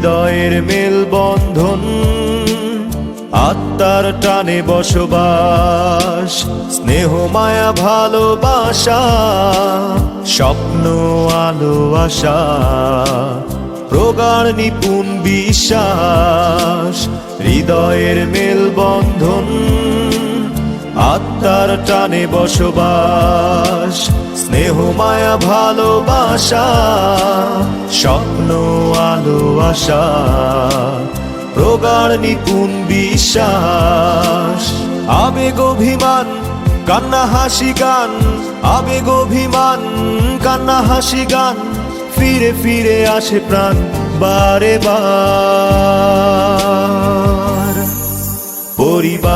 হৃদয়ের মেলবন্ধন, আত্মার টানে বসবাস, স্নেহ মায়া ভালোবাসা, স্বপ্ন আলো আশা, প্রগাঢ় নিপুণ বিশ্বাস। হৃদয়ের মেলবন্ধন, আত্মার টানে বসবাস, স্নেহ মায়া ভালোবাসা, স্বপ্ন আলো আশা, প্রগাঢ় নিপুণ বিশ্বাস। আবেগ অভিমান কান্না হাসি গান, আবেগ অভিমান কান্না হাসি গান, ফিরে ফিরে আসে প্রাণ বারে বার। পরিবার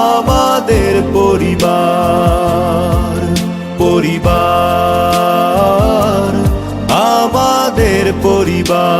আমাদের পরিবার, পরিবার আমাদের পরিবার।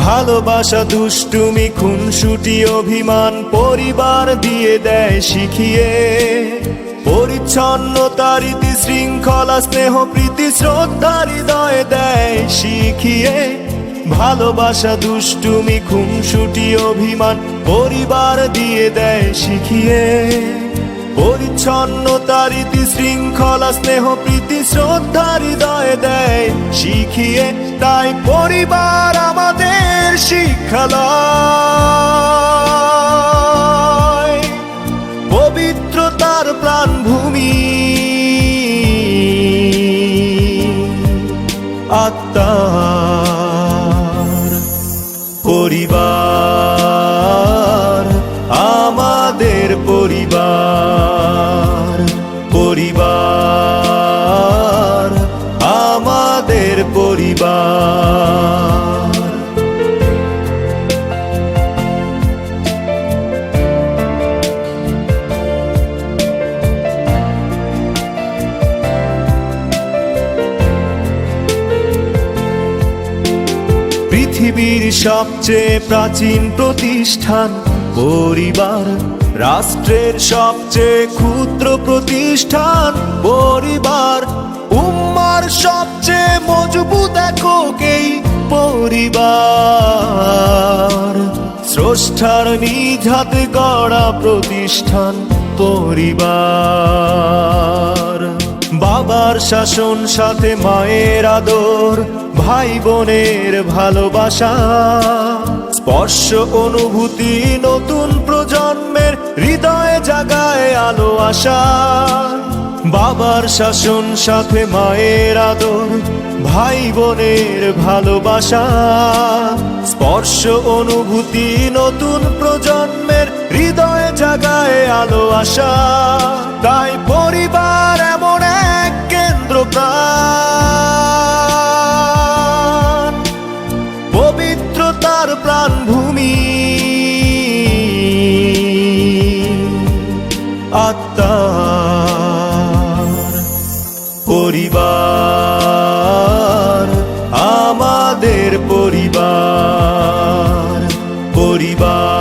ভালোবাসা দুষ্টুমি খুনসুটি অভিমান পরিবার দিয়ে দেয় শিখিয়ে, পরিচ্ছন্নতা রীতি শৃঙ্খলা স্নেহ প্রীতি শ্রদ্ধা হৃদয়ে দেয় শিখিয়ে। ভালোবাসা দুষ্টুমি খুনসুটি অভিমান পরিবার দিয়ে দেয় শিখিয়ে, পরিচ্ছন্নতা রীতি শৃঙ্খলা স্নেহ প্রীতি শ্রদ্ধা হৃদয়ে দেয় শিখিয়ে। তাই পরিবার আমাদের শিক্ষালয়, পবিত্রতার প্রাণভূমি, আত্মার পরিবার আমাদের পরিবার, পরিবার আমাদের পরিবার। পৃথিবীর সবচেয়ে প্রাচীন প্রতিষ্ঠান পরিবার, রাষ্ট্রের সবচেয়ে ক্ষুদ্র প্রতিষ্ঠান পরিবার, উম্মার সবচেয়ে মজবুত একক এই পরিবার, স্রষ্টার নিজ হাতে গড়া প্রতিষ্ঠান পরিবার। বাবার শাসন সাথে মায়ের আদর, ভাই বোনের ভালোবাসা, স্পর্শ অনুভূতি নতুন প্রজন্মের হৃদয়ে জাগায় আলো আশা। বাবার শাসন সাথে মায়ের আদর, ভাই বোনের ভালোবাসা, স্পর্শ অনুভূতি নতুন প্রজন্মের হৃদয়ে জাগায় আলো আশা। তাই পরিবার এমন এক কেন্দ্র প্রাণ, পবিত্রতার প্রাণভূমি, আত্মার পরিবার আমাদের পরিবার, পরিবার